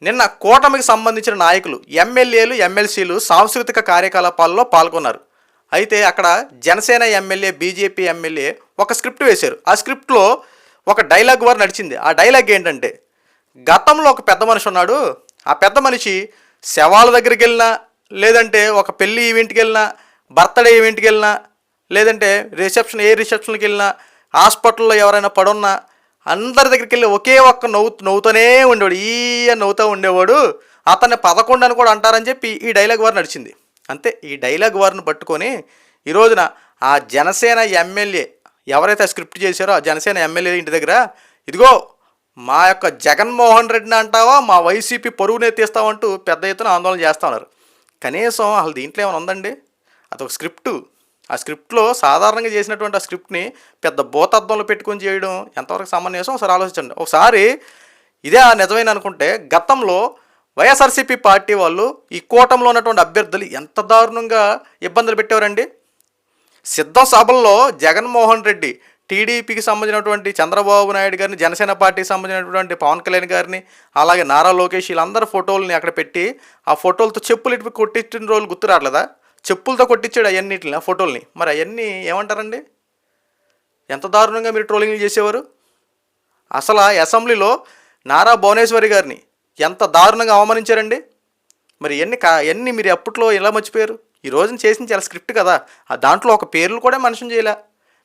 నిన్న కూటమికి సంబంధించిన నాయకులు, ఎమ్మెల్యేలు, ఎమ్మెల్సీలు సాంస్కృతిక కార్యకలాపాల్లో పాల్గొన్నారు. అయితే అక్కడ జనసేన ఎమ్మెల్యే, బీజేపీ ఎమ్మెల్యే ఒక స్క్రిప్ట్ వేశారు. ఆ స్క్రిప్ట్లో ఒక డైలాగ్ వారు నడిచింది. ఆ డైలాగ్ ఏంటంటే, గతంలో ఒక పెద్ద మనిషి ఉన్నాడు. ఆ పెద్ద మనిషి శవాల దగ్గరికి వెళ్ళినా, లేదంటే ఒక పెళ్లి ఈవెంట్కి వెళ్ళినా, బర్త్డే ఈవెంట్కి వెళ్ళినా, లేదంటే రిసెప్షన్కి వెళ్ళినా, హాస్పిటల్లో ఎవరైనా పడున్నా అందరి దగ్గరికి వెళ్ళి ఒకే ఒక్క నవ్వుతూనే ఉండేవాడు. నవ్వుతూ ఉండేవాడు. అతన్ని 11 అని కూడా అంటారని చెప్పి ఈ డైలాగ్ వారు నడిచింది. అంతే. ఈ డైలాగ్ వారిని పట్టుకొని ఈ రోజున ఆ జనసేన ఎమ్మెల్యే ఎవరైతే స్క్రిప్ట్ చేశారో ఆ జనసేన ఎమ్మెల్యే ఇంటి దగ్గర, ఇదిగో మా యొక్క జగన్మోహన్ రెడ్డిని అంటావా, మా వైసీపీ పరుగునే తీస్తామంటూ పెద్ద ఎత్తున ఆందోళన చేస్తూ ఉన్నారు. కనీసం అసలు దీంట్లో ఏమైనా ఉందండి? అదొక స్క్రిప్టు. ఆ స్క్రిప్ట్లో సాధారణంగా చేసినటువంటి ఆ స్క్రిప్ట్ని పెద్ద భూతత్వంలో పెట్టుకొని చేయడం ఎంతవరకు సమంజసం ఒకసారి ఆలోచించండి. ఒకసారి ఇదే నిజమైన అనుకుంటే, గతంలో వైఎస్ఆర్సీపీ పార్టీ వాళ్ళు ఈ కూటమిలో ఉన్నటువంటి అభ్యర్థులు ఎంత దారుణంగా ఇబ్బందులు పెట్టేవారండి. సిద్ధం సభల్లో జగన్మోహన్ రెడ్డి, టీడీపీకి సంబంధించినటువంటి చంద్రబాబు నాయుడు గారిని, జనసేన పార్టీకి సంబంధించినటువంటి పవన్ కళ్యాణ్ గారిని, అలాగే నారా లోకేష్ వీళ్ళందరి ఫోటోలని అక్కడ పెట్టి ఆ ఫోటోలతో చెప్పులు ఇటు కొట్టించిన రోజులు గుర్తు రావట్లేదా? చెప్పులతో కొట్టించాడు అవన్నిటిని, ఆ ఫోటోల్ని. మరి అవన్నీ ఏమంటారండి? ఎంత దారుణంగా మీరు ట్రోలింగ్లు చేసేవారు. అసలు అసెంబ్లీలో నారా భువనేశ్వరి గారిని ఎంత దారుణంగా అవమానించారండి. మరి ఎన్ని మీరు అప్పట్లో ఎలా మర్చిపోయారు? ఈ రోజున చేసిన చాలా స్క్రిప్ట్ కదా. దాంట్లో ఒక పేర్లు కూడా మెన్షన్ చేయలే.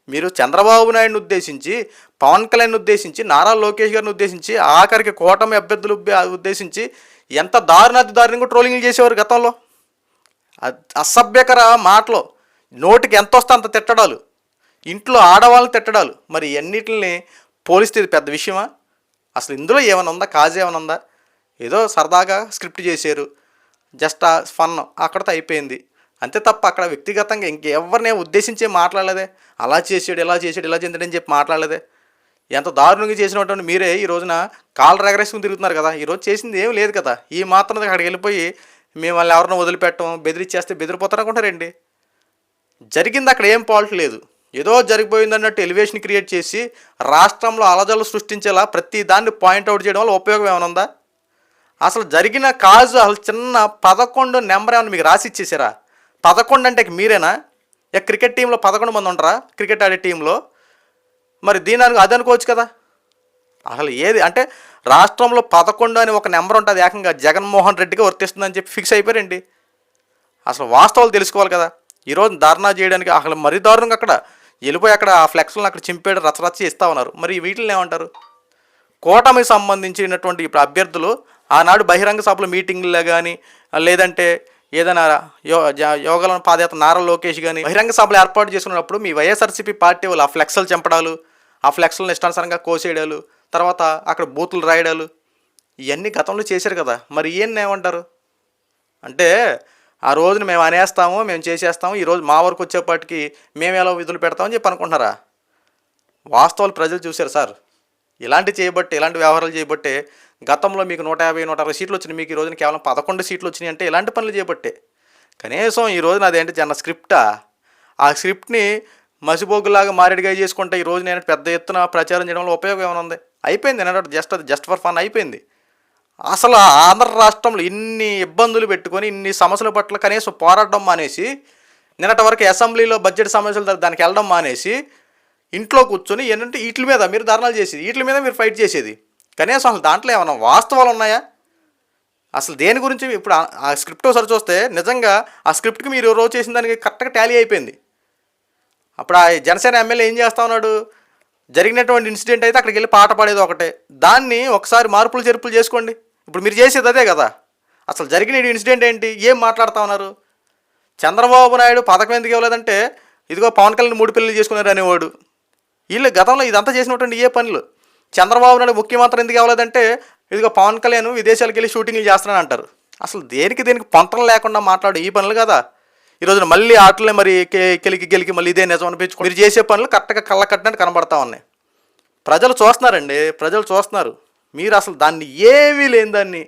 మీరు చంద్రబాబు నాయుడిని ఉద్దేశించి, పవన్ కళ్యాణ్ని ఉద్దేశించి, నారా లోకేష్ గారిని ఉద్దేశించి, ఆఖరికి కూటమి అభ్యర్థులు ఉద్దేశించి ఎంత దారుణంగా ట్రోలింగ్లు చేసేవారు గతంలో. అసభ్యకర మాటలు, నోటికి ఎంత వస్తే అంత తిట్టడాలు, ఇంట్లో ఆడవాళ్ళని తిట్టడాలు. మరి అన్నిటిని పోలిస్తే ఇది పెద్ద విషయమా? అసలు ఇందులో ఏమైనా ఉందా? కాజ్ ఏమైనా ఉందా? ఏదో సరదాగా స్క్రిప్ట్ చేశారు, జస్ట్ ఫన్, అక్కడితో అయిపోయింది అంతే తప్ప అక్కడ వ్యక్తిగతంగా ఇంకెవరినే ఉద్దేశించే మాట్లాడలేదే. అలా చేసాడు, ఇలా చేసాడని చెప్పి మాట్లాడలేదే. ఎంత దారుణంగా చేసినటువంటి మీరే ఈ రోజున కాళ్ళు రెగరేసుకుని తిరుగుతున్నారు కదా. ఈరోజు చేసింది ఏం లేదు కదా. ఈ మాత్రం అక్కడికి వెళ్ళిపోయి మేము వాళ్ళని ఎవరినో వదిలిపెట్టం, బెదిరిచ్చేస్తే బెదిరిపోతారనుకుంటారండి. జరిగింది అక్కడ ఏం ఫాల్ట్ లేదు. ఏదో జరిగిపోయిందన్నట్టు ఎలివేషన్ క్రియేట్ చేసి రాష్ట్రంలో అలజలు సృష్టించేలా ప్రతి దాన్ని పాయింట్అవుట్ చేయడం వల్ల ఉపయోగం ఏమైనా ఉందా? అసలు జరిగిన కాజు అసలు చిన్న 11 నెంబర్ ఏమైనా మీకు రాసి ఇచ్చేసారా? 11 అంటే మీరేనా? క్రికెట్ టీంలో 11 మంది ఉంటారా క్రికెట్ ఆడే టీంలో? మరి దీని అది అనుకోవచ్చు కదా. అసలు ఏది అంటే రాష్ట్రంలో 11 అని ఒక నెంబర్ ఉంటుంది, ఏకంగా జగన్మోహన్ రెడ్డికి వర్తిస్తుందని చెప్పి ఫిక్స్ అయిపోయారండి. అసలు వాస్తవాలు తెలుసుకోవాలి కదా. ఈరోజు ధర్నా చేయడానికి అసలు మరీ దారుణంగా అక్కడ వెళ్ళిపోయి అక్కడ ఆ ఫ్లెక్స్లను అక్కడ చింపేయడం, రచ్చరచ్చ ఇస్తూ ఉన్నారు. మరి వీటిని ఏమంటారు? కూటమికి సంబంధించినటువంటి ఇప్పుడు అభ్యర్థులు ఆనాడు బహిరంగ సభలు మీటింగ్లో కానీ, లేదంటే ఏదైనా యోగాలను పాదయాత్ర నారా లోకేష్ కానీ బహిరంగ సభలు ఏర్పాటు చేసుకున్నప్పుడు మీ వైఎస్ఆర్సీపీ పార్టీ వాళ్ళు ఆ ఫ్లెక్స్లు చంపడాలు, ఆ ఫ్లెక్స్లను ఇష్టానుసారంగా కోసేయడాలు, తర్వాత అక్కడ బూతులు రాయడాలు, ఇవన్నీ గతంలో చేశారు కదా. మరి ఈయన్ని ఏమంటారు అంటే, ఆ రోజున మేము అనేస్తాము, మేము చేసేస్తాము, ఈరోజు మా వరకు వచ్చేపాటికి మేము ఎలా విధులు పెడతామని చెప్పి అనుకుంటున్నారా? వాస్తవాలు ప్రజలు చూశారు సార్. ఇలాంటి వ్యవహారాలు చేయబట్టే గతంలో మీకు 150, 160 సీట్లు వచ్చినాయి. మీకు ఈ రోజున కేవలం 11 సీట్లు వచ్చినాయి. అంటే ఇలాంటి పనులు చేయబట్టే. కనీసం ఈ రోజున అదేంటి చిన్న స్క్రిప్టా? ఆ స్క్రిప్ట్ని మసిబొగ్గులాగా మారేడుగా చేసుకుంటే ఈ రోజు నేను పెద్ద ఎత్తున ప్రచారం చేయడం వల్ల ఉపయోగం ఏమైనా ఉంది? అయిపోయింది. అది జస్ట్ ఫర్ ఫన్ అయిపోయింది. అసలు ఆంధ్ర రాష్ట్రంలో ఇన్ని ఇబ్బందులు పెట్టుకొని ఇన్ని సమస్యల పట్ల కనీసం పోరాడడం మానేసి, నిన్నటి వరకు అసెంబ్లీలో బడ్జెట్ సమస్యలు దానికి వెళ్ళడం మానేసి ఇంట్లో కూర్చొని ఏంటంటే వీటి మీద మీరు ధర్నాలు చేసేది, వీటి మీద మీరు ఫైట్ చేసేది. కనీసం అసలు దాంట్లో ఏమైనా వాస్తవాలు ఉన్నాయా? అసలు దేని గురించి ఇప్పుడు ఆ స్క్రిప్ట్ ఒకసారి చూస్తే నిజంగా ఆ స్క్రిప్ట్కి మీరు రోజు చేసిన దానికి కరెక్ట్గా టాలీ అయిపోయింది. అప్పుడు ఆ జనసేన ఎమ్మెల్యే ఏం చేస్తా ఉన్నాడు? జరిగినటువంటి ఇన్సిడెంట్ అయితే అక్కడికి వెళ్ళి పాట పాడేది ఒకటే, దాన్ని ఒకసారి మార్పులు చేర్పులు చేసుకోండి. ఇప్పుడు మీరు చేసేది అదే కదా. అసలు జరిగిన ఇన్సిడెంట్ ఏంటి? ఏం మాట్లాడుతూ ఉన్నారు? చంద్రబాబు నాయుడు పథకం ఎందుకు ఇవ్వలేదంటే, ఇదిగో పవన్ కళ్యాణ్ 3 పెళ్ళిళ్ళు చేసుకున్నారు అనేవాడు. వీళ్ళు గతంలో ఇదంతా చేసినటువంటి ఏ పనులు? చంద్రబాబు నాయుడు ముఖ్యమంత్రి ఎందుకు ఇవ్వలేదంటే, ఇదిగో పవన్ కళ్యాణ్ విదేశాలకు వెళ్ళి షూటింగ్లు చేస్తున్నాను అంటారు. అసలు దేనికి పొంతన లేకుండా మాట్లాడు ఈ పనులు కదా. ఈరోజున మళ్ళీ ఆటలే మరి గెలికి మళ్ళీ ఇదే నిజం అనిపించుకో. మీరు చేసే పనులు కరెక్ట్గా కళ్ళ కట్టినట్టు కనబడతా ఉన్నాయి. ప్రజలు చూస్తున్నారండి, ప్రజలు చూస్తున్నారు. మీరు అసలు దాన్ని ఏమీ లేని దాన్ని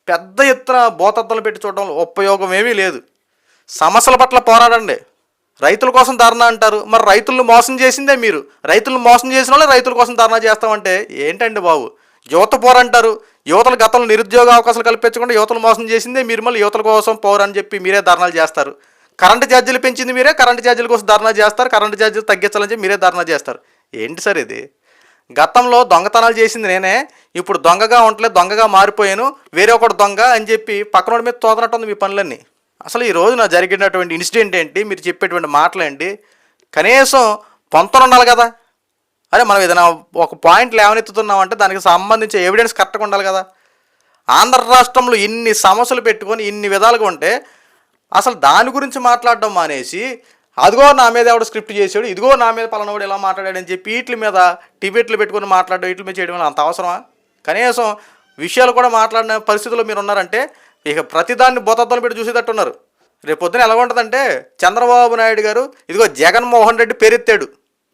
పెద్ద ఎత్తున భూతత్వాలు పెట్టి చూడడం ఉపయోగం ఏమీ లేదు. సమస్యల పట్ల పోరాడండి. రైతుల కోసం ధర్నా అంటారు, మరి రైతులను మోసం చేసిందే మీరు. రైతులను మోసం చేసిన వాళ్ళే రైతుల కోసం ధర్నా చేస్తామంటే ఏంటండి బాబు? యువత పోరంటారు, యువతలు గతంలో నిరుద్యోగ అవకాశాలు కల్పించకుండా యువతలు మోసం చేసిందే మీరు, మళ్ళీ యువతల కోసం పౌరని చెప్పి మీరే ధర్నాలు చేస్తారు. కరెంటు ఛార్జీలు పెంచింది మీరే, కరెంటు ఛార్జీల కోసం ధర్నా చేస్తారు. కరెంటు ఛార్జీలు తగ్గించాలని చెప్పి మీరే ధర్నా చేస్తారు. ఏంటి సార్ ఇది? గతంలో దొంగతనాలు చేసింది నేనే, ఇప్పుడు దొంగగా ఉండలేదు, దొంగగా మారిపోయాను, వేరే ఒకటి దొంగ అని చెప్పి పక్కనోడి మీద తోదనట్టుంది మీ పనులన్నీ. అసలు ఈ రోజున జరిగినటువంటి ఇన్సిడెంట్ ఏంటి, మీరు చెప్పేటువంటి మాటలు ఏంటి? కనీసం పొంతన ఉండాలి కదా. అరే మనం ఏదైనా ఒక పాయింట్ లేవనెత్తుతున్నామంటే దానికి సంబంధించి ఎవిడెన్స్ కరెక్ట్గా ఉండాలి కదా. ఆంధ్ర రాష్ట్రంలో ఇన్ని సమస్యలు పెట్టుకొని ఇన్ని విధాలుగా ఉంటే అసలు దాని గురించి మాట్లాడడం మానేసి, అదిగో నా మీద ఎవడో స్క్రిప్ట్ చేసాడు, ఇదిగో నా మీద పలానోడు ఎలా మాట్లాడాడని చెప్పి వీటి మీద టిబెట్లు పెట్టుకొని మాట్లాడడం, వీటి మీద చేయడం అంత అవసరమా? కనీసం విషయాలు కూడా మాట్లాడిన పరిస్థితుల్లో మీరు ఉన్నారంటే ఇక ప్రతిదాన్ని బోతద్దలు పెట్టి చూసేటట్టు ఉన్నారు. రేపు పొద్దున ఎలా ఉంటుందంటే చంద్రబాబు నాయుడు గారు ఇదిగో జగన్మోహన్ రెడ్డి పేరెత్తాడు,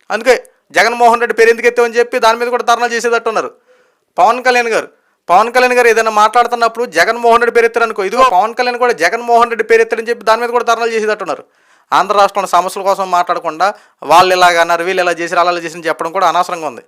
అందుకే జగన్మోహన్ రెడ్డి పేరు ఎందుకు ఎత్తామని చెప్పి దాని మీద కూడా ధర్నాలు చేసేటట్టు ఉన్నారు. పవన్ కళ్యాణ్ గారు ఏదైనా మాట్లాడుతున్నప్పుడు జగన్మోహన్ రెడ్డి పేరు ఎత్తారు అనుకో, ఇదిగో పవన్ కళ్యాణ్ కూడా జగన్మోహన్ రెడ్డి పేరు ఎత్తారని చెప్పి దాని మీద కూడా ధర్నాలు చేసేటట్టు ఉన్నారు. ఆంధ్ర రాష్ట్రంలో సమస్యల కోసం మాట్లాడకుండా వాళ్ళు ఇలాగ అన్నారు, వీళ్ళు ఇలా చేసి అలా చేసి చెప్పడం కూడా అనవసరంగా ఉంది.